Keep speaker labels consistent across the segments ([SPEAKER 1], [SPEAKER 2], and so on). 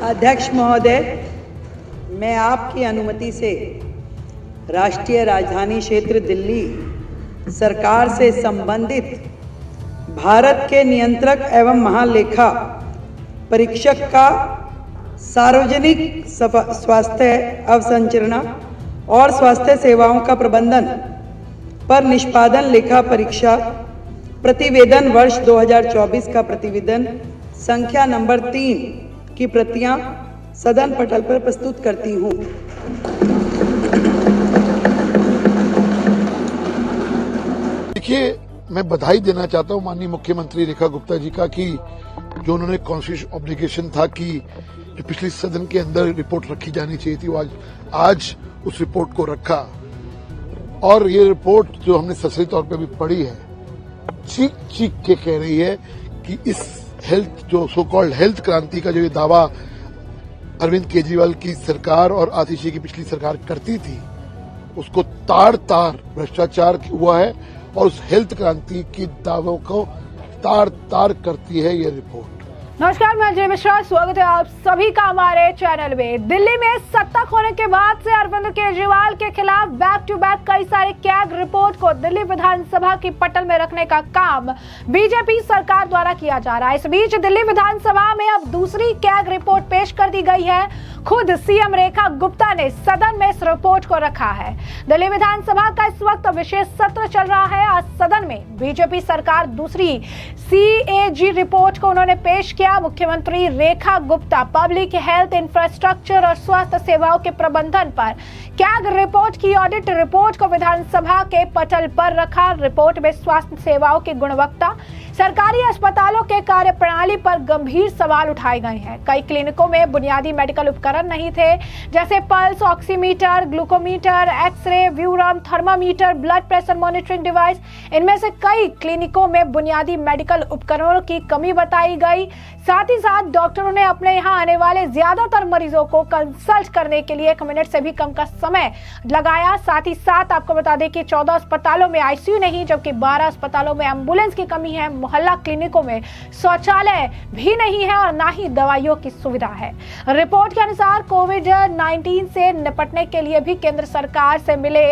[SPEAKER 1] अध्यक्ष महोदय, मैं आपकी अनुमति से राष्ट्रीय राजधानी क्षेत्र दिल्ली सरकार से संबंधित भारत के नियंत्रक एवं महालेखा परीक्षक का सार्वजनिक स्वास्थ्य अवसंरचना और स्वास्थ्य सेवाओं का प्रबंधन पर निष्पादन लेखा परीक्षा प्रतिवेदन वर्ष 2024 का प्रतिवेदन संख्या नंबर 3 की प्रतियां सदन पटल पर प्रस्तुत करती हूं।
[SPEAKER 2] देखिए, मैं बधाई देना चाहता हूं माननीय मुख्यमंत्री रेखा गुप्ता जी का कि जो उन्होंने कॉन्स्टिट्यूशनल ऑब्लिगेशन था कि जो पिछले सदन के अंदर रिपोर्ट रखी जानी चाहिए थी, वो आज उस रिपोर्ट को रखा। और ये रिपोर्ट जो हमने ससरी तौर पे भी पढ़ी है, चीख चीख के कह रही है कि इस हेल्थ जो सो कॉल्ड हेल्थ क्रांति का जो ये दावा अरविंद केजरीवाल की सरकार और आतिशी की पिछली सरकार करती थी, उसको तार तार भ्रष्टाचार हुआ है और उस हेल्थ क्रांति की दावों को तार तार करती है ये रिपोर्ट।
[SPEAKER 3] नमस्कार, मैं अजय मिश्रा, स्वागत है आप सभी का हमारे चैनल में। दिल्ली में सत्ता खोने के बाद से अरविंद केजरीवाल के खिलाफ बैक टू बैक कई सारे कैग रिपोर्ट को दिल्ली विधानसभा की पटल में रखने का काम बीजेपी सरकार द्वारा किया जा रहा है। इस बीच दिल्ली विधानसभा में अब दूसरी कैग रिपोर्ट पेश कर दी गई है। खुद सीएम रेखा गुप्ता ने सदन में इस रिपोर्ट को रखा है। दिल्ली विधानसभा का इस वक्त विशेष सत्र चल रहा है। आज सदन में बीजेपी सरकार दूसरी सीएजी रिपोर्ट को उन्होंने पेश किया। मुख्यमंत्री Rekha Gupta public health infrastructure और स्वास्थ्य सेवाओं के प्रबंधन पर कैग रिपोर्ट की ऑडिट रिपोर्ट को विधानसभा के पटल पर रखा। रिपोर्ट में स्वास्थ्य सेवाओं की गुणवत्ता, सरकारी अस्पतालों के कार्यप्रणाली पर गंभीर सवाल उठाए गए हैं। कई क्लिनिकों में बुनियादी मेडिकल उपकरण नहीं थे, जैसे पल्स ऑक्सीमीटर, ग्लूकोमीटर, एक्सरे, व्यूरम, thermometer, blood pressure monitoring device. इनमें से कई क्लिनिकों में बुनियादी मेडिकल उपकरणों की कमी बताई गई। साथ ही साथ डॉक्टरों ने अपने यहाँ आने वाले ज्यादातर मरीजों को कंसल्ट करने के लिए 1 मिनट से भी कम का समय लगाया। साथ ही साथ आपको बता दें कि 14 अस्पतालों में आईसीयू नहीं, जबकि 12 अस्पतालों में एम्बुलेंस की कमी है। मोहल्ला क्लिनिकों में शौचालय भी नहीं है और ना ही दवाइयों की सुविधा है। रिपोर्ट के अनुसार कोविड-19 से निपटने के लिए भी केंद्र सरकार से मिले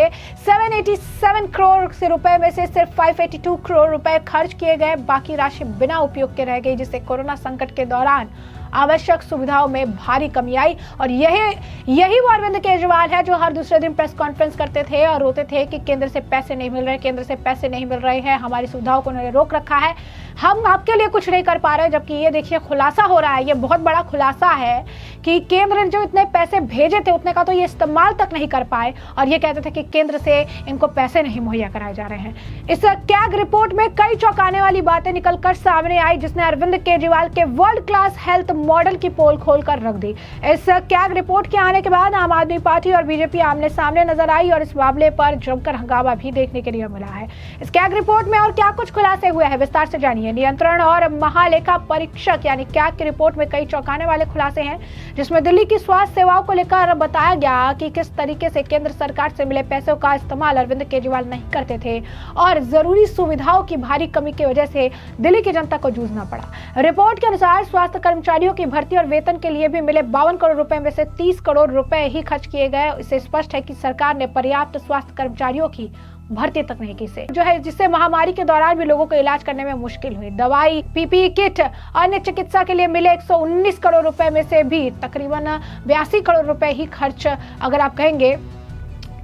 [SPEAKER 3] 787 करोड़ रुपए में से सिर्फ 582 करोड़ रुपए खर्च किए गए। बाकी राशि बिना उपयोग के रह गई, जिससे कोरोना संकट के दौरान आवश्यक सुविधाओं में भारी कमी आई। और यही वो अरविंद केजरीवाल है जो हर दूसरे दिन प्रेस कॉन्फ्रेंस करते थे और रोते थे कि केंद्र से पैसे नहीं मिल रहे, केंद्र से पैसे नहीं मिल रहे हैं, हमारी सुविधाओं को उन्होंने रोक रखा है, हम आपके लिए कुछ नहीं कर पा रहे। जबकि ये देखिए खुलासा हो रहा है, ये बहुत बड़ा खुलासा है कि केंद्र ने जो इतने पैसे भेजे थे उतने का तो ये इस्तेमाल तक नहीं कर पाए, और ये कहते थे कि केंद्र से इनको पैसे नहीं मुहैया कराए जा रहे हैं। इस कैग रिपोर्ट में कई चौंकाने वाली बातें निकलकर सामने आई, जिसने अरविंद केजरीवाल के वर्ल्ड क्लास हेल्थ मॉडल की पोल खोलकर रख दी। इस कैग रिपोर्ट के आने के बाद आम आदमी पार्टी और बीजेपी आमने सामने नजर आई और इस मामले पर जमकर हंगामा भी देखने के लिए मिला है। इस कैग रिपोर्ट में और क्या कुछ खुलासे हुए हैं, विस्तार से जानिए। नियंत्रण और महालेखा परीक्षक यानी कैग की रिपोर्ट में कई चौंकाने वाले खुलासे हैं, जिसमें दिल्ली की स्वास्थ्य सेवाओं को लेकर बताया गया कि किस तरीके से केंद्र सरकार से मिले पैसों का इस्तेमाल अरविंद केजरीवाल नहीं करते थे और जरूरी सुविधाओं की भारी कमी की वजह से दिल्ली की जनता को जूझना पड़ा। रिपोर्ट के अनुसार स्वास्थ्य कर्मचारियों की भर्ती और वेतन के लिए भी मिले 52 करोड़ रुपए में से 30 करोड़ रुपए ही खर्च किए गए। इससे स्पष्ट है कि सरकार ने पर्याप्त स्वास्थ्य कर्मचारियों की भर्ती तक नहीं की से जो है, जिससे महामारी के दौरान भी लोगों को इलाज करने में मुश्किल हुई। दवाई, पीपीई किट, अन्य चिकित्सा के लिए मिले 119 करोड़ रुपए में से भी तकरीबन 82 करोड़ रुपए ही खर्च अगर आप कहेंगे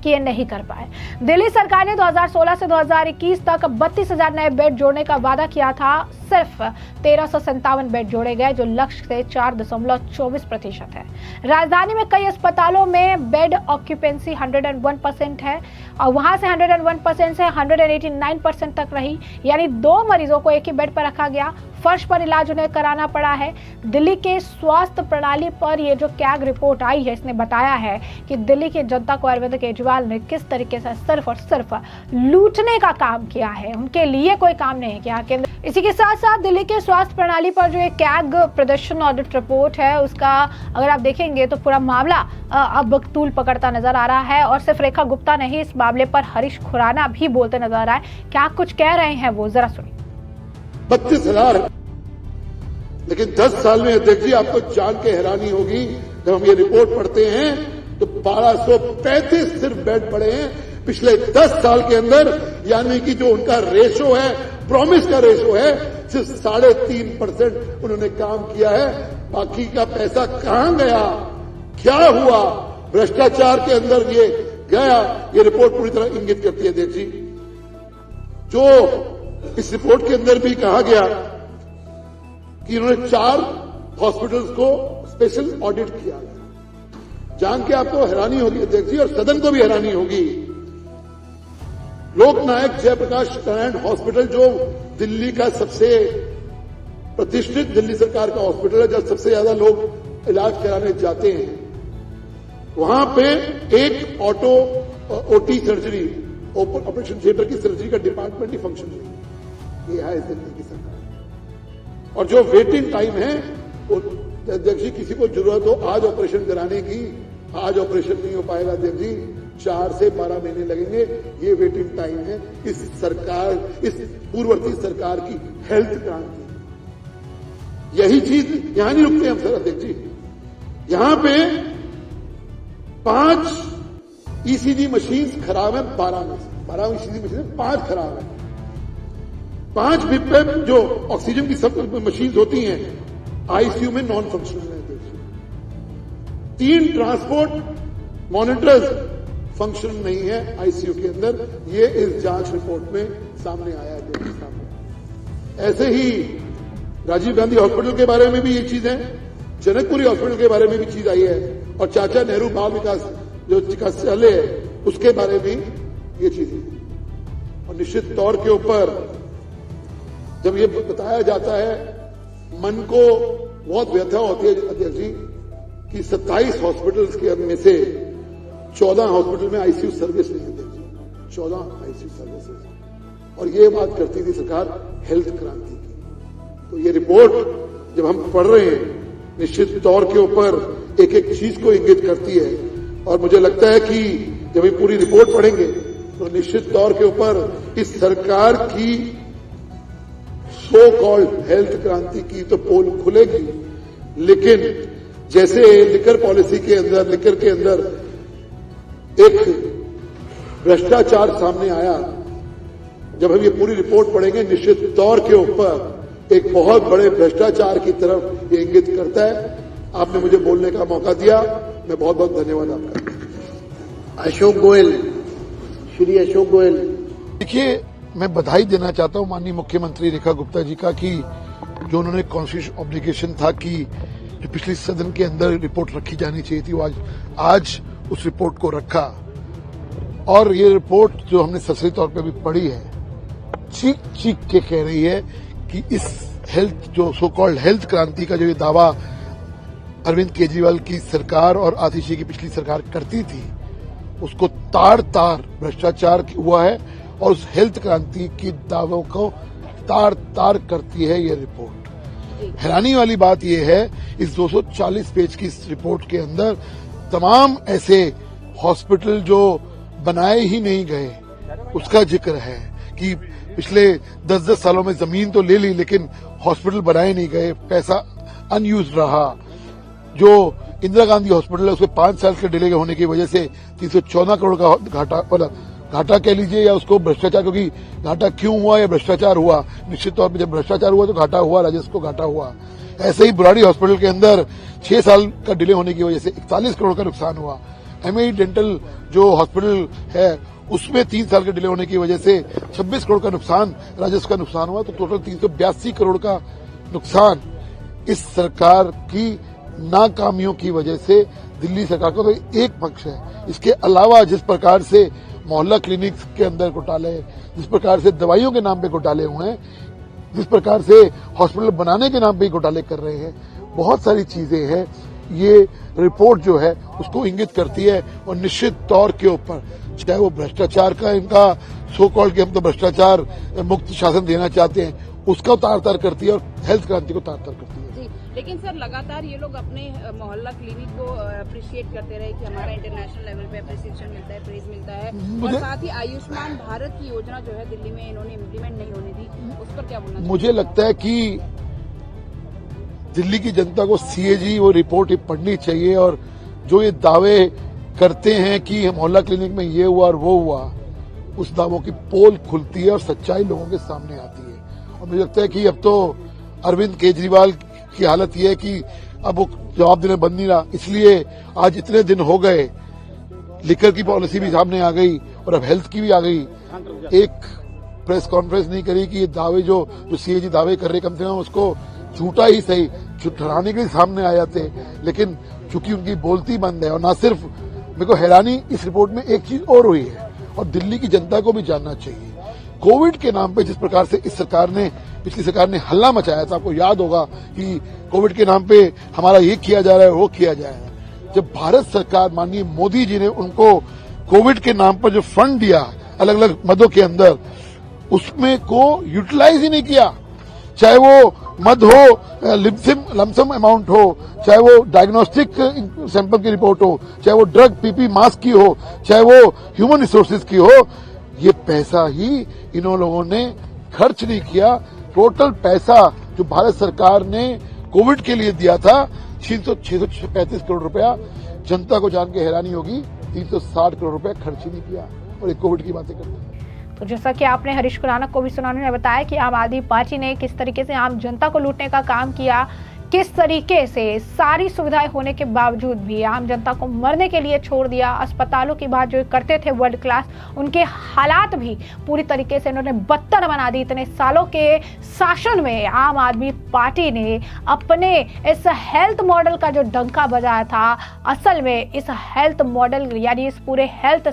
[SPEAKER 3] कि ये नहीं कर पाए। दिल्ली सरकार ने 2016 से 2021 तक 32,000 नए बेड जोड़ने का वादा किया था। सिर्फ 1357 बेड जोड़े गए, जो लक्ष्य से 4.24% है। राजधानी में कई अस्पतालों में बेड ऑक्यूपेंसी 101% है और वहां से 101% से 189% तक रही, यानी 2 मरीजों को एक ही बेड पर रखा गया। फर्श पर इलाज उन्हें कराना पड़ा है। दिल्ली के स्वास्थ्य प्रणाली पर ये जो कैग रिपोर्ट आई है, इसने बताया है कि दिल्ली की जनता को अरविंद केजरीवाल ने किस तरीके से सिर्फ और सिर्फ लूटने का काम किया है, उनके लिए कोई काम नहीं किया केंद्र। इसी के साथ साथ दिल्ली के स्वास्थ्य प्रणाली पर जो एक कैग प्रदर्शन ऑडिट रिपोर्ट है, उसका अगर आप देखेंगे तो पूरा मामला अब तूल पकड़ता नजर आ रहा है। और सिर्फ रेखा गुप्ता नहीं, इस मामले पर हरीश खुराना भी बोलते नजर आ रहा है। क्या कुछ कह रहे हैं वो, जरा सुनिए।
[SPEAKER 2] 32,000 लेकिन 10 साल में अध्यक्ष जी आपको जान के हैरानी होगी जब हम ये रिपोर्ट पढ़ते हैं तो 1235 सिर्फ बेड पड़े हैं पिछले 10 साल के अंदर, यानी कि जो उनका रेशो है, प्रॉमिस का रेशो है, सिर्फ 3.5% उन्होंने काम किया है। बाकी का पैसा कहां गया, क्या हुआ, भ्रष्टाचार के अंदर ये गया, ये रिपोर्ट पूरी तरह इंगित करती है अध्यक्ष जी। जो इस रिपोर्ट के अंदर भी कहा गया कि उन्होंने 4 हॉस्पिटल्स को स्पेशल ऑडिट किया, जान के आपको हैरानी होगी अध्यक्ष जी और सदन को भी हैरानी होगी। लोकनायक जयप्रकाश नारायण हॉस्पिटल, जो दिल्ली का सबसे प्रतिष्ठित दिल्ली सरकार का हॉस्पिटल है, जहां सबसे ज्यादा लोग इलाज कराने जाते हैं, वहां पे एक ओटी सर्जरी, ऑपरेशन थिएटर की सर्जरी का डिपार्टमेंट ही फंक्शन नहीं, ये है इस दिल्ली की सरकार। और जो वेटिंग टाइम है, वो अध्यक्ष जी किसी को जरूरत हो आज ऑपरेशन कराने की, आज ऑपरेशन नहीं हो पाएगा अध्यक्ष जी, 4 से 12 महीने लगेंगे, ये वेटिंग टाइम है। इस सरकार, इस पूर्ववर्ती सरकार की हेल्थ क्रांति, यही चीज यहां नहीं रुकते हम सर अध्यक्ष जी। यहां पे 5 ईसीजी मशीन खराब है, 12 ईसीजी मशीन 5 खराब है। 5 बिप जो ऑक्सीजन की सब मशीन होती हैं आईसीयू में नॉन फंक्शनल है। 3 ट्रांसपोर्ट मॉनिटर्स फंक्शन नहीं है आईसीयू के अंदर, ये इस जांच रिपोर्ट में सामने आया है देखिए सामने। ऐसे ही राजीव गांधी हॉस्पिटल के बारे में भी ये चीज है, जनकपुरी हॉस्पिटल के बारे में भी चीज आई है, और चाचा नेहरू बाल विकास जो चिकित्सालय है उसके बारे में ये चीज है। और निश्चित तौर के ऊपर जब ये बताया जाता है, मन को बहुत व्यथा होती है अध्यक्ष जी कि 27 हॉस्पिटल्स के में से 14 हॉस्पिटल में आईसीयू सर्विस नहीं है, 14 आईसीयू सर्विसेज, और ये बात करती थी सरकार हेल्थ क्रांति की। तो ये रिपोर्ट जब हम पढ़ रहे हैं, निश्चित तौर के ऊपर एक एक चीज को इंगित करती है, और मुझे लगता है कि जब ये पूरी रिपोर्ट पढ़ेंगे तो निश्चित तौर के ऊपर इस सरकार की सो कॉल्ड हेल्थ क्रांति की तो पोल खुलेगी। लेकिन जैसे लिकर पॉलिसी के अंदर, लिकर के अंदर एक भ्रष्टाचार सामने आया, जब हम ये पूरी रिपोर्ट पढ़ेंगे निश्चित तौर के ऊपर एक बहुत बड़े भ्रष्टाचार की तरफ ये इंगित करता है। आपने मुझे बोलने का मौका दिया, मैं बहुत बहुत धन्यवाद आपका।
[SPEAKER 4] अशोक गोयल, श्री अशोक गोयल।
[SPEAKER 2] देखिए, मैं बधाई देना चाहता हूं माननीय मुख्यमंत्री रेखा गुप्ता जी का कि जो उन्होंने कॉन्स्टिट्यूशनल ऑब्लिगेशन था कि जो पिछली सदन के अंदर रिपोर्ट रखी जानी चाहिए थी, वो आज उस रिपोर्ट को रखा। और ये रिपोर्ट जो हमने ससरी तौर पे भी पढ़ी है, चीख चीख के कह रही है कि इस हेल्थ, जो सो कॉल्ड हेल्थ क्रांति का जो ये दावा अरविंद केजरीवाल की सरकार और आतिशी की पिछली सरकार करती थी, उसको तार तार भ्रष्टाचार हुआ है, और उस हेल्थ क्रांति की दावों को तार तार करती है ये रिपोर्ट। हैरानी वाली बात यह है, इस 240 पेज की इस रिपोर्ट के अंदर तमाम ऐसे हॉस्पिटल जो बनाए ही नहीं गए उसका जिक्र है कि पिछले 10-10 सालों में जमीन तो ले ली लेकिन हॉस्पिटल बनाए नहीं गए, पैसा अनयूज रहा। जो इंदिरा गांधी हॉस्पिटल है उसमें 5 साल के डिले होने की वजह से 314 करोड़ का घाटा कह लीजिए, या उसको भ्रष्टाचार, क्योंकि घाटा क्यों हुआ या भ्रष्टाचार हुआ, निश्चित तौर पर जब भ्रष्टाचार हुआ तो घाटा हुआ, राजस्व को घाटा हुआ। ऐसे ही बुराड़ी हॉस्पिटल के अंदर 6 साल का डिले होने की वजह से 41 करोड़ का नुकसान हुआ। एमए डेंटल जो हॉस्पिटल है उसमें 3 साल के डिले होने की वजह से 26 करोड़ का नुकसान, राजस्व का नुकसान हुआ। तो टोटल 382 करोड़ का नुकसान इस सरकार की नाकामियों की वजह से दिल्ली सरकार का तो एक पक्ष है। इसके अलावा जिस प्रकार से मोहल्ला क्लिनिक के अंदर घोटाले, जिस प्रकार से दवाइयों के नाम पे घोटाले हुए हैं, जिस प्रकार से हॉस्पिटल बनाने के नाम पे घोटाले कर रहे हैं, बहुत सारी चीजें हैं। ये रिपोर्ट जो है उसको इंगित करती है, और निश्चित तौर के ऊपर चाहे वो भ्रष्टाचार का इनका सो कॉल्ड कि हम तो भ्रष्टाचार मुक्त शासन देना चाहते हैं, उसका तार तार करती है, और हेल्थ क्रांति को तार तार करती है।
[SPEAKER 5] लेकिन सर लगातार ये लोग अपने मोहल्ला क्लिनिक को अप्रिशिएट करते रहे कि हमारा इंटरनेशनल लेवल पे अप्रिसिएशन मिलता है, प्रेज मिलता है, और साथ ही आयुष्मान भारत की योजना जो है दिल्ली में इन्होंने इम्प्लीमेंट नहीं होने दी, उस पर क्या बोलना?
[SPEAKER 2] मुझे लगता है कि दिल्ली की जनता को सीएजी वो रिपोर्ट पढ़नी चाहिए और जो ये दावे करते हैं कि मोहल्ला क्लिनिक में ये हुआ और वो हुआ, उस दावों की पोल खुलती है और सच्चाई लोगों के सामने आती है। और मुझे लगता है कि अब तो अरविंद केजरीवाल की हालत ये है कि अब वो जवाब देने बंद नहीं रहा, इसलिए आज इतने दिन हो गए, लिकर की पॉलिसी भी सामने आ गई और अब हेल्थ की भी आ गई, एक प्रेस कॉन्फ्रेंस नहीं करी कि ये दावे जो सीएजी दावे कर रहे, कम से कम उसको झूठा ही सही ठहराने के लिए सामने आ जाते। लेकिन चूंकि उनकी बोलती बंद है, और ना सिर्फ मेरे को हैरानी इस रिपोर्ट में एक चीज और हुई है और दिल्ली की जनता को भी जानना चाहिए, कोविड के नाम पे जिस प्रकार से इस सरकार ने, पिछली सरकार ने हल्ला मचाया था, आपको याद होगा कि कोविड के नाम पे हमारा ये किया जा रहा है, वो किया जा रहा है। जब भारत सरकार, माननीय मोदी जी ने उनको कोविड के नाम पर जो फंड दिया अलग अलग मदों के अंदर, उसमें को यूटिलाइज ही नहीं किया, चाहे वो मद हो, लमसम अमाउंट हो, चाहे वो डायग्नोस्टिक सैंपल की रिपोर्ट हो, चाहे वो ड्रग पीपी मास्क की हो, चाहे वो ह्यूमन रिसोर्सेज की हो, ये पैसा ही इन लोगों ने खर्च नहीं किया। टोटल पैसा जो भारत सरकार ने कोविड के लिए दिया था 635 करोड़ रुपया, जनता को जान के हैरानी होगी 360 करोड़ रुपया खर्च ही नहीं किया, और एक कोविड की बातें करते हैं।
[SPEAKER 3] तो जैसा कि आपने हरीश खुराना को भी सुना, उन्होंने बताया कि आम आदमी पार्टी ने किस तरीके से आम जनता को लूटने का काम किया, किस तरीके से सारी सुविधाएं होने के बावजूद भी आम जनता को मरने के लिए छोड़ दिया। अस्पतालों की बात जो करते थे वर्ल्ड क्लास, उनके हालात भी पूरी तरीके से उन्होंने बदतर बना दी। इतने सालों के शासन में आम आदमी पार्टी ने अपने इस हेल्थ मॉडल का जो डंका बजाया था, असल में इस हेल्थ मॉडल यानी इस पूरे हेल्थ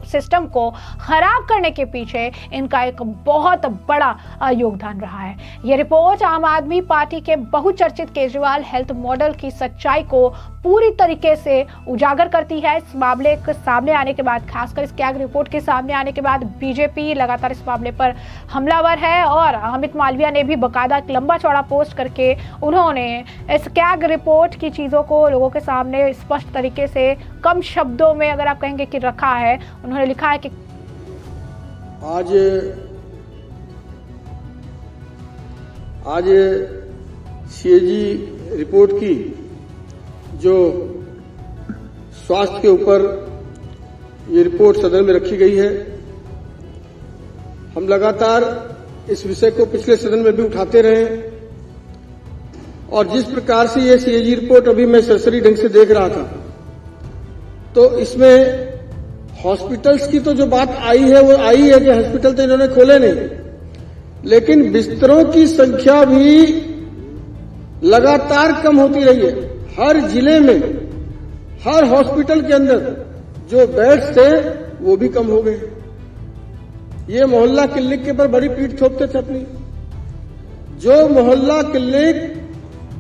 [SPEAKER 3] सिस्टम को खराब करने के पीछे इनका एक बहुत बड़ा योगदान रहा है। ये रिपोर्ट आम आदमी पार्टी के बहुचर्चित केजरीवाल हेल्थ मॉडल की सच्चाई को पूरी तरीके से उजागर करती है। इस मामले के सामने आने के बाद, खासकर इस कैग रिपोर्ट के सामने आने के बाद, बीजेपी लगातार इस मामले पर हमलावर है और अमित मालविया ने भी बकायदा एक लंबा चौड़ा पोस्ट करके उन्होंने इस कैग रिपोर्ट की चीजों को लोगों के सामने स्पष्ट तरीके से, कम शब्दों में अगर आप कहेंगे कि रखा है। उन्होंने लिखा है कि
[SPEAKER 4] आज सीएजी रिपोर्ट की जो स्वास्थ्य के ऊपर ये रिपोर्ट सदन में रखी गई है, हम लगातार इस विषय को पिछले सदन में भी उठाते रहे और जिस प्रकार से ये सीएजी रिपोर्ट अभी मैं सरसरी ढंग से देख रहा था, तो इसमें हॉस्पिटल्स की तो जो बात आई है वो आई है कि हॉस्पिटल तो इन्होंने खोले नहीं, लेकिन बिस्तरों की संख्या भी लगातार कम होती रही है। हर जिले में, हर हॉस्पिटल के अंदर जो बेड्स थे वो भी कम हो गए। ये मोहल्ला क्लिनिक के ऊपर बड़ी पीठ थोपते थे अपनी। जो मोहल्ला क्लिनिक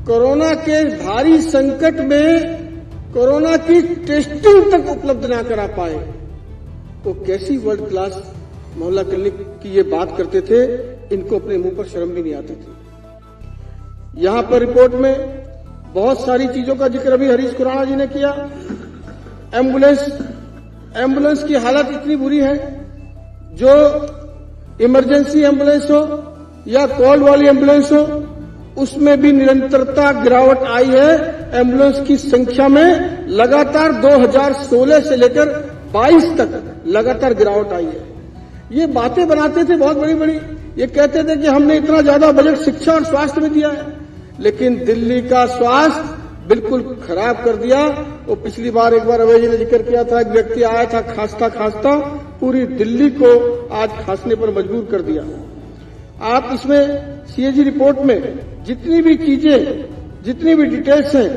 [SPEAKER 4] कोरोना के भारी संकट में कोरोना की टेस्टिंग तक उपलब्ध ना करा पाए, तो कैसी वर्ल्ड क्लास मोहल्ला क्लिनिक की ये बात करते थे, इनको अपने मुंह पर शर्म भी नहीं आती थी। यहां पर रिपोर्ट में बहुत सारी चीजों का जिक्र अभी हरीश खुराना जी ने किया। एम्बुलेंस की हालत इतनी बुरी है, जो इमरजेंसी एम्बुलेंस हो या कॉल वाली एम्बुलेंस हो, उसमें भी निरंतरता गिरावट आई है। एम्बुलेंस की संख्या में लगातार 2016 से लेकर 22 तक लगातार गिरावट आई है। ये बातें बनाते थे बहुत बड़ी बड़ी, ये कहते थे कि हमने इतना ज्यादा बजट शिक्षा और स्वास्थ्य में दिया है, लेकिन दिल्ली का स्वास्थ्य बिल्कुल खराब कर दिया। वो पिछली बार एक बार अभय जी ने जिक्र किया था, एक व्यक्ति आया था खांसता खांसता, पूरी दिल्ली को आज खांसने पर मजबूर कर दिया। आप इसमें सीएजी रिपोर्ट में जितनी भी चीजें, जितनी भी डिटेल्स हैं,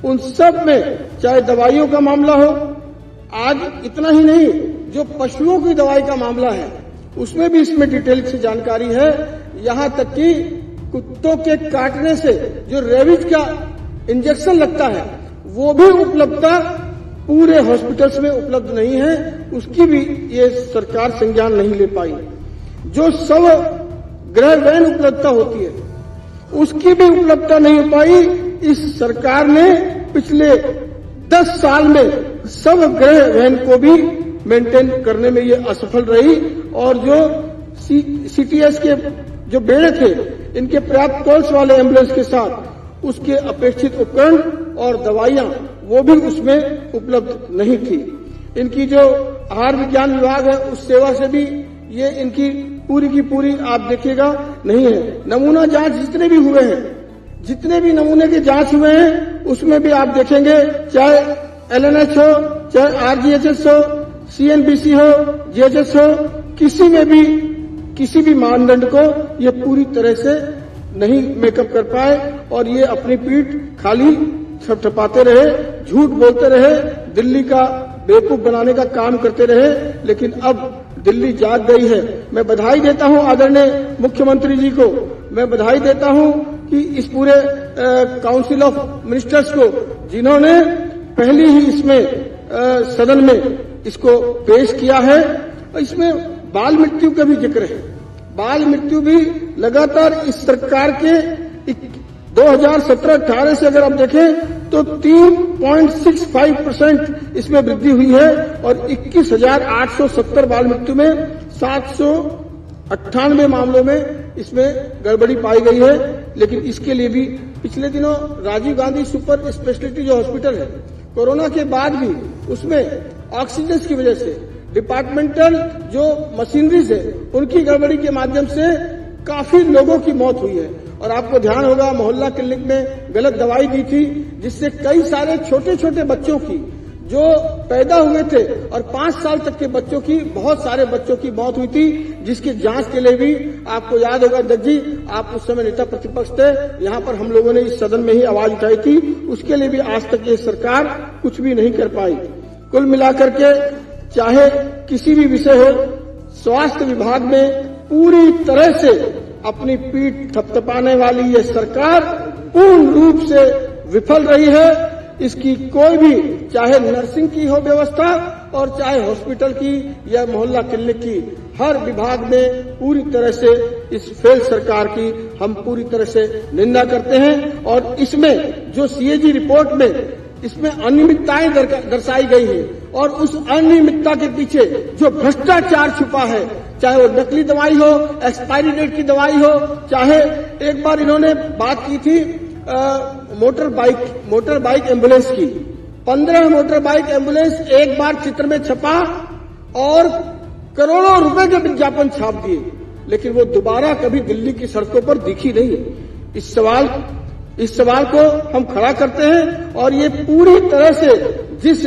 [SPEAKER 4] उन सब में चाहे दवाइयों का मामला हो, आज इतना ही नहीं, जो पशुओं की दवाई का मामला है उसमें भी इसमें डिटेल से जानकारी है। यहां तक कि कुत्तों के काटने से जो रेबीज का इंजेक्शन लगता है, वो भी उपलब्धता पूरे हॉस्पिटल्स में उपलब्ध नहीं है, उसकी भी ये सरकार संज्ञान नहीं ले पाई। जो शव गृह वैन उपलब्धता होती है, उसकी भी उपलब्धता नहीं हो पाई। इस सरकार ने पिछले 10 साल में शव गृह वैन को भी मेंटेन करने में ये असफल रही, और जो सीटीएस के जो बेड़े थे, इनके पर्याप्त कोल्स वाले एम्बुलेंस के साथ उसके अपेक्षित उपकरण और दवाइयां वो भी उसमें उपलब्ध नहीं थी। इनकी जो आहार विज्ञान विभाग है उस सेवा से भी ये इनकी पूरी की पूरी आप देखिएगा नहीं है। नमूना जांच जितने भी हुए हैं, जितने भी नमूने के जांच हुए हैं उसमें भी आप देखेंगे, चाहे LNH हो, चाहे RGHS हो, CNBC हो, GHS हो, किसी में भी किसी भी मानदंड को ये पूरी तरह से नहीं मेकअप कर पाए और ये अपनी पीठ खाली थपथपाते रहे, झूठ बोलते रहे, दिल्ली का बेवकूफ बनाने का काम करते रहे। लेकिन अब दिल्ली जाग गई है। मैं बधाई देता हूं आदरणीय मुख्यमंत्री जी को, मैं बधाई देता हूं कि इस पूरे काउंसिल ऑफ मिनिस्टर्स को, जिन्होंने पहले ही इसमें सदन में इसको पेश किया है। इसमें बाल मृत्यु का भी जिक्र है। बाल मृत्यु भी लगातार इस सरकार के 2017-18 से अगर आप देखें तो 3.65% इसमें वृद्धि हुई है और 21,870 बाल मृत्यु में 798 मामलों में इसमें गड़बड़ी पाई गई है। लेकिन इसके लिए भी पिछले दिनों राजीव गांधी सुपर स्पेशलिटी जो हॉस्पिटल है, कोरोना के बाद भी उसमें ऑक्सीजन की वजह से डिपार्टमेंटल जो मशीनरीज है उनकी गड़बड़ी के माध्यम से काफी लोगों की मौत हुई है। और आपको ध्यान होगा मोहल्ला क्लिनिक में गलत दवाई दी थी, जिससे कई सारे छोटे छोटे बच्चों की जो पैदा हुए थे और 5 साल तक के बच्चों की, बहुत सारे बच्चों की मौत हुई थी, जिसकी जांच के लिए भी आपको याद होगा दत्त जी, आप उस समय नेता प्रतिपक्ष थे, यहाँ पर हम लोगों ने इस सदन में ही आवाज उठाई थी। उसके लिए भी आज तक ये सरकार कुछ भी नहीं कर पाई। कुल मिलाकर के चाहे किसी भी विषय हो, स्वास्थ्य विभाग में पूरी तरह से अपनी पीठ थपथपाने वाली ये सरकार पूर्ण रूप से विफल रही है। इसकी कोई भी, चाहे नर्सिंग की हो व्यवस्था और चाहे हॉस्पिटल की या मोहल्ला क्लिनिक की, हर विभाग में पूरी तरह से इस फेल सरकार की हम पूरी तरह से निंदा करते हैं। और इसमें जो CAG रिपोर्ट में इसमें अनियमितताएं दर्शाई गई है और उस अनियमितता के पीछे जो भ्रष्टाचार छुपा है, चाहे वो नकली दवाई हो, एक्सपायरी डेट की दवाई हो, चाहे एक बार इन्होंने बात की थी मोटर बाइक एम्बुलेंस की, 15 मोटर बाइक एम्बुलेंस एक बार चित्र में छपा और करोड़ों रुपए के विज्ञापन छाप दिए, लेकिन वो दोबारा कभी दिल्ली की सड़कों पर दिखी नहीं। इस सवाल को हम खड़ा करते हैं और ये पूरी तरह से जिस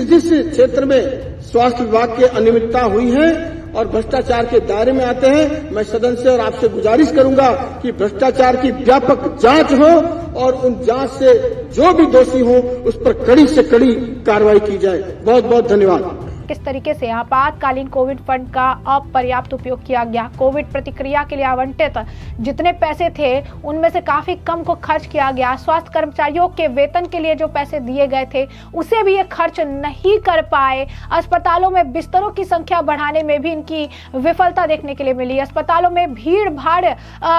[SPEAKER 4] क्षेत्र में स्वास्थ्य विभाग की अनियमितता हुई है और भ्रष्टाचार के दायरे में आते हैं, मैं सदन से और आपसे गुजारिश करूंगा कि भ्रष्टाचार की व्यापक जांच हो और उन जांच से जो भी दोषी हो उस पर कड़ी से कड़ी कार्रवाई की जाए। बहुत बहुत धन्यवाद।
[SPEAKER 3] किस तरीके से आपातकालीन कोविड फंड का अपर्याप्त उपयोग किया गया, कोविड प्रतिक्रिया के लिए आवंटित जितने पैसे थे उनमें से काफी कम को खर्च किया गया, स्वास्थ्य कर्मचारियों के वेतन के लिए जो पैसे दिए गए थे उसे भी ये खर्च नहीं कर पाए, अस्पतालों में बिस्तरों की संख्या बढ़ाने में भी इनकी विफलता देखने के लिए मिली, अस्पतालों में भीड़ भाड़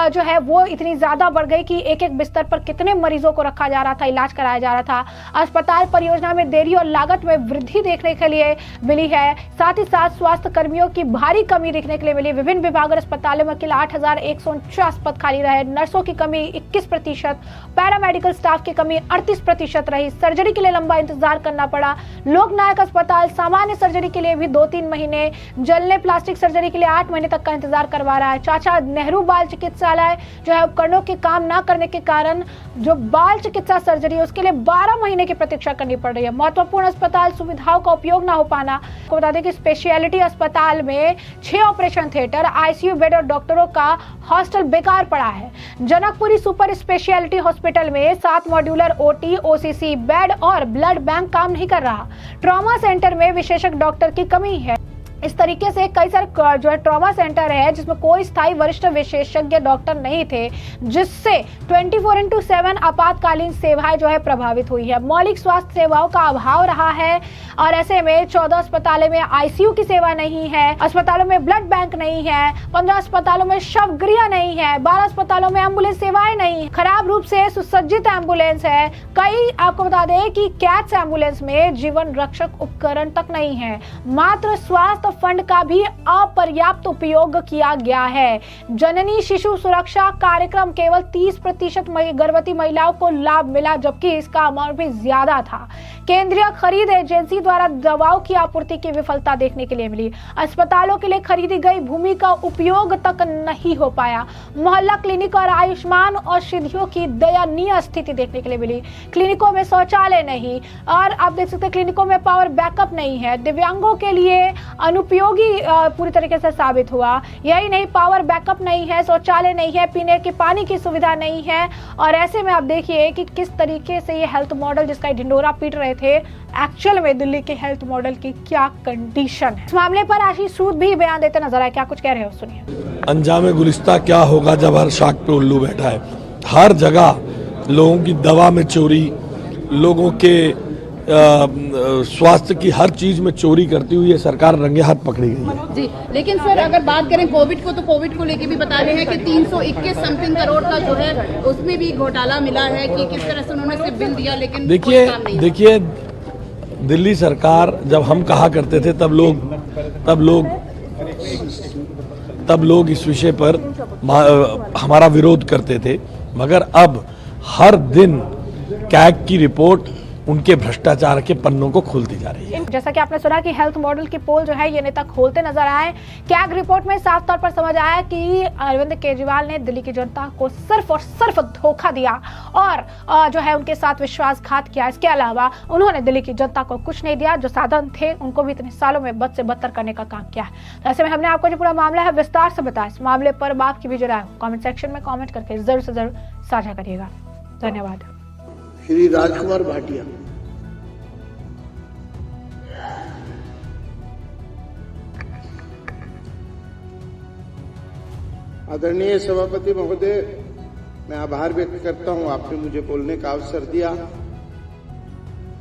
[SPEAKER 3] जो है वो इतनी ज्यादा बढ़ गई कि एक एक बिस्तर पर कितने मरीजों को रखा जा रहा था, इलाज कराया जा रहा था, अस्पताल परियोजना में देरी और लागत में वृद्धि देखने के लिए है। साथ ही साथ स्वास्थ्य कर्मियों की भारी कमी देखने के लिए मिली, विभिन्न विभाग और अस्पतालों में केवल 8,149 पद खाली रहे, नर्सों की कमी 21%, पैरामेडिकल स्टाफ की कमी 38% रही, सर्जरी के लिए लंबा इंतजार करना पड़ा, लोकनायक अस्पताल सामान्य सर्जरी के लिए भी 2-3 महीने, जलने प्लास्टिक सर्जरी के लिए 8 महीने तक का इंतजार करवा रहा है, चाचा नेहरू बाल चिकित्सालय जो है उपकरणों के काम न करने के कारण जो बाल चिकित्सा सर्जरी है उसके लिए 12 महीने की प्रतीक्षा करनी पड़ रही है, महत्वपूर्ण अस्पताल सुविधाओं का उपयोग न हो पाना। को बता दें कि स्पेशलिटी अस्पताल में 6 ऑपरेशन थिएटर, ICU बेड और डॉक्टरों का हॉस्टल बेकार पड़ा है। जनकपुरी सुपर स्पेशलिटी हॉस्पिटल में 7 मॉड्यूलर OT, OCC बेड और ब्लड बैंक काम नहीं कर रहा। ट्रॉमा सेंटर में विशेषज्ञ डॉक्टर की कमी है। इस तरीके से कई सारे जो है ट्रॉमा सेंटर है जिसमें कोई स्थायी वरिष्ठ विशेषज्ञ डॉक्टर नहीं थे, जिससे 24/7 आपातकालीन सेवाएं जो है प्रभावित हुई है। मौलिक स्वास्थ्य सेवाओं का अभाव रहा है और ऐसे में 14 अस्पतालों में ICU की सेवा नहीं है, अस्पतालों में ब्लड बैंक नहीं है, 15 अस्पतालों में शव गृह नहीं है, 12 अस्पतालों में एम्बुलेंस सेवाएं नहीं, खराब रूप से सुसज्जित एम्बुलेंस है, कई आपको बता दें कि कैट्स एम्बुलेंस में जीवन रक्षक उपकरण तक नहीं है। मात्र स्वास्थ्य तो फंड का भी अपर्याप्त उपयोग किया गया है। जननी शिशु सुरक्षा कार्यक्रम केवल 30% गर्भवती महिलाओं को लाभ मिला, जबकि इसका अमाउंट भी ज्यादा था। केंद्रीय खरीद एजेंसी द्वारा दवाओं की आपूर्ति की विफलता देखने के लिए मिली। अस्पतालों के लिए खरीदी गई भूमि का उपयोग तक नहीं हो पाया। मोहल्ला क्लिनिक और आयुष्मान औषधियों की दयनीय स्थिति देखने के लिए मिली। क्लिनिकों में शौचालय नहीं, और आप देख सकते हैं क्लिनिकों में पावर बैकअप नहीं है। दिव्यांगों के लिए अनुपयोगी पूरी तरीके से साबित हुआ। यही नहीं, पावर बैकअप नहीं है, शौचालय नहीं है, पीने के पानी की सुविधा नहीं है। और ऐसे में आप देखिए कि किस तरीके से ये हेल्थ मॉडल जिसका ढिंडोरा पीट रहे थे, एक्चुअल में दिल्ली के हेल्थ मॉडल की क्या कंडीशन है। इस मामले पर आशीष सूद भी बयान देते नजर आए। क्या कुछ कह रहे हो, सुनिए।
[SPEAKER 6] अंजाम गुलिस्ता क्या होगा जब हर शाख पे उल्लू बैठा है। हर जगह लोगों की दवा में चोरी, लोगों के स्वास्थ्य की हर चीज में चोरी करती हुई ये सरकार रंगे हाथ पकड़ी गई है।
[SPEAKER 5] जी, लेकिन सर अगर बात करें कोविड को, तो कोविड को लेके भी बता रहे हैं कि 321 समथिंग करोड़ का जो है उसमें भी घोटाला मिला है कि किस तरह से उन्होंने सिर्फ बिल दिया, लेकिन
[SPEAKER 6] देखिए दिल्ली सरकार, जब हम कहा करते थे तब लोग इस विषय पर हमारा विरोध करते थे, मगर अब हर दिन कैग की रिपोर्ट उनके भ्रष्टाचार के पन्नों को खोलती जा रही है।
[SPEAKER 3] जैसा कि आपने सुना कि हेल्थ मॉडल की पोल जो है ये नेता खोलते नजर आए। कैग रिपोर्ट में साफ तौर पर समझ आया कि अरविंद केजरीवाल ने दिल्ली की जनता को सिर्फ और सिर्फ धोखा दिया और जो है उनके साथ विश्वासघात किया। इसके अलावा उन्होंने दिल्ली की जनता को कुछ नहीं दिया। जो साधन थे उनको भी इतने सालों में बद से बदतर करने का काम किया है। ऐसे में हमने आपको जो पूरा मामला है विस्तार से बताया। इस मामले पर आपकी भी जो राय हो कॉमेंट सेक्शन में कॉमेंट करके जरूर से जरूर साझा करिएगा। धन्यवाद।
[SPEAKER 4] श्री राजकुमार भाटिया। आदरणीय सभापति महोदय, मैं आभार व्यक्त करता हूं, आपने मुझे बोलने का अवसर दिया।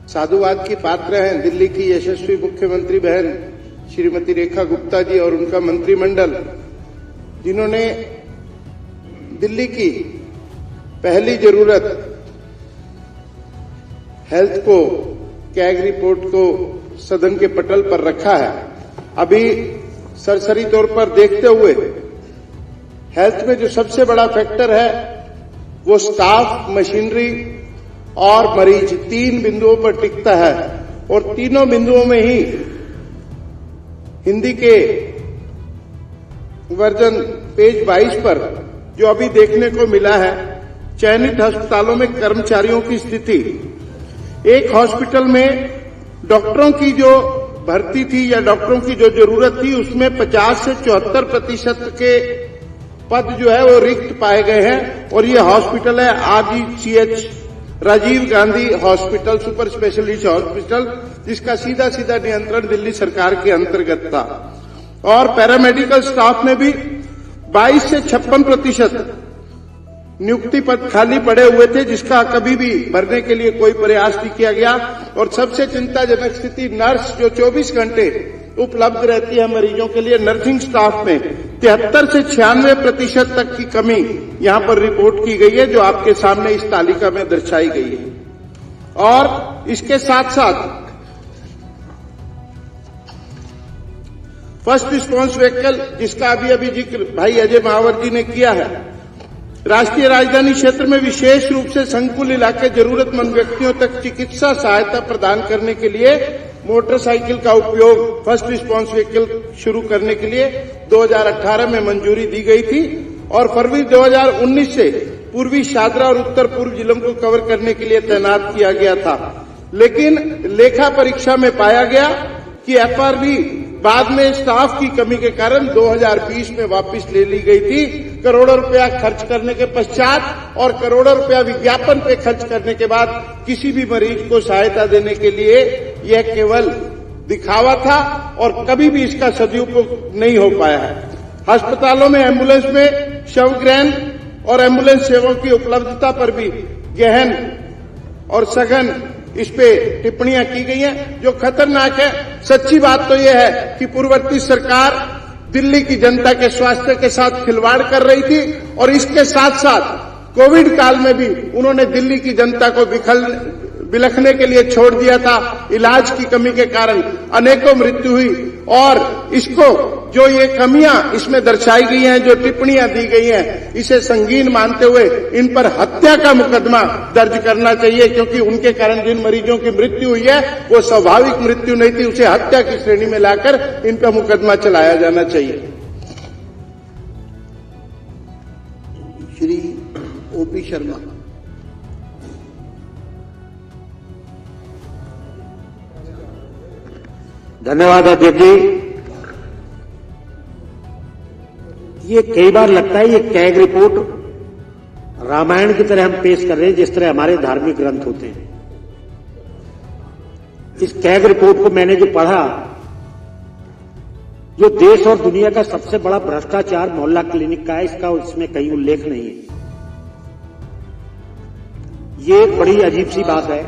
[SPEAKER 4] साधुवाद की पात्र हैं दिल्ली की यशस्वी मुख्यमंत्री बहन श्रीमती रेखा गुप्ता जी और उनका मंत्रिमंडल, जिन्होंने दिल्ली की पहली जरूरत हेल्थ को, कैग रिपोर्ट को सदन के पटल पर रखा है। अभी सरसरी तौर पर देखते हुए हेल्थ में जो सबसे बड़ा फैक्टर है वो स्टाफ, मशीनरी और मरीज, 3 बिंदुओं पर टिकता है। और तीनों बिंदुओं में ही हिंदी के वर्जन पेज 22 पर जो अभी देखने को मिला है, चयनित अस्पतालों में कर्मचारियों की स्थिति। एक हॉस्पिटल में डॉक्टरों की जो भर्ती थी या डॉक्टरों की जो जरूरत थी, उसमें 50 से 74% के पद जो है वो रिक्त पाए गए हैं। और ये हॉस्पिटल है RGCH, Rajiv Gandhi hospital, super specialist hospital, जिसका सीधा नियंत्रण दिल्ली सरकार के अंतर्गत था। और पैरामेडिकल स्टाफ में भी 22 से 56% नियुक्ति पद खाली पड़े हुए थे, जिसका कभी भी भरने के लिए कोई प्रयास नहीं किया गया। और सबसे चिंताजनक स्थिति नर्स, जो 24 घंटे उपलब्ध रहती है मरीजों के लिए, नर्सिंग स्टाफ में 73 से 96% तक की कमी यहां पर रिपोर्ट की गई है, जो आपके सामने इस तालिका में दर्शाई गई है। और इसके साथ साथ फर्स्ट रिस्पॉन्स व्हीकल, जिसका अभी जिक्र भाई अजय महावर जी ने किया है, राष्ट्रीय राजधानी क्षेत्र में विशेष रूप से संकुल इलाके जरूरतमंद व्यक्तियों तक चिकित्सा सहायता प्रदान करने के लिए मोटरसाइकिल का उपयोग फर्स्ट रिस्पॉन्स व्हीकल शुरू करने के लिए 2018 में मंजूरी दी गई थी। और फरवरी 2019 से पूर्वी शादरा और उत्तर पूर्व जिलों को कवर करने के लिए तैनात किया गया था। लेकिन लेखा परीक्षा में पाया गया कि FRV बाद में स्टाफ की कमी के कारण 2020 में वापस ले ली गई थी। करोड़ों रुपया खर्च करने के पश्चात और करोड़ों रुपया विज्ञापन पे खर्च करने के बाद किसी भी मरीज को सहायता देने के लिए यह केवल दिखावा था और कभी भी इसका सदुपयोग नहीं हो पाया है। अस्पतालों में एम्बुलेंस में शवग्रहण और एम्बुलेंस सेवाओं की उपलब्धता पर भी गहन और सघन इस पे टिप्पणियां की गई हैं, जो खतरनाक है। सच्ची बात तो यह है कि पूर्ववर्ती सरकार दिल्ली की जनता के स्वास्थ्य के साथ खिलवाड़ कर रही थी और इसके साथ साथ कोविड काल में भी उन्होंने दिल्ली की जनता को बिलखने के लिए छोड़ दिया था। इलाज की कमी के कारण अनेकों मृत्यु हुई और इसको जो ये कमियां इसमें दर्शाई गई हैं, जो टिप्पणियां दी गई हैं, इसे संगीन मानते हुए इन पर हत्या का मुकदमा दर्ज करना चाहिए, क्योंकि उनके कारण जिन मरीजों की मृत्यु हुई है वो स्वाभाविक मृत्यु नहीं थी, उसे हत्या की श्रेणी में लाकर इन पर मुकदमा चलाया जाना चाहिए।
[SPEAKER 7] श्री ओपी शर्मा।
[SPEAKER 8] धन्यवाद अध्यक्ष जी। ये कई बार लगता है ये कैग रिपोर्ट रामायण की तरह हम पेश कर रहे हैं, जिस तरह हमारे धार्मिक ग्रंथ होते हैं। इस कैग रिपोर्ट को मैंने जो पढ़ा, जो देश और दुनिया का सबसे बड़ा भ्रष्टाचार मोहल्ला क्लिनिक का है, इसका इसमें कहीं उल्लेख नहीं है। ये एक बड़ी अजीब सी बात है।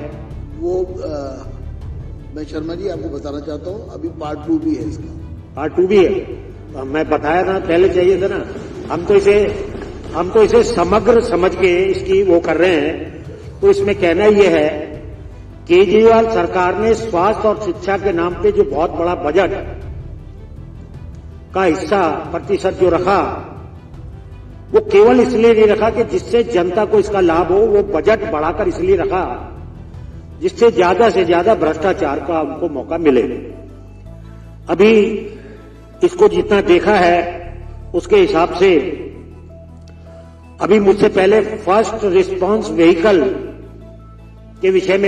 [SPEAKER 7] वो मैं शर्मा जी आपको बताना चाहता हूं, अभी पार्ट 2 भी है इसका।
[SPEAKER 8] पार्ट 2 भी है, तो मैं बताया था पहले, चाहिए था ना। हम तो इसे समग्र समझ के इसकी वो कर रहे हैं। तो इसमें कहना यह है, केजरीवाल सरकार ने स्वास्थ्य और शिक्षा के नाम पे जो बहुत बड़ा बजट का हिस्सा प्रतिशत जो रखा, वो केवल इसलिए नहीं रखा कि जिससे जनता को इसका लाभ हो, वो बजट बढ़ाकर इसलिए रखा जिससे ज्यादा से ज्यादा भ्रष्टाचार का हमको मौका मिले। अभी इसको जितना देखा है उसके हिसाब से अभी मुझसे पहले फर्स्ट रिस्पांस व्हीकल के विषय में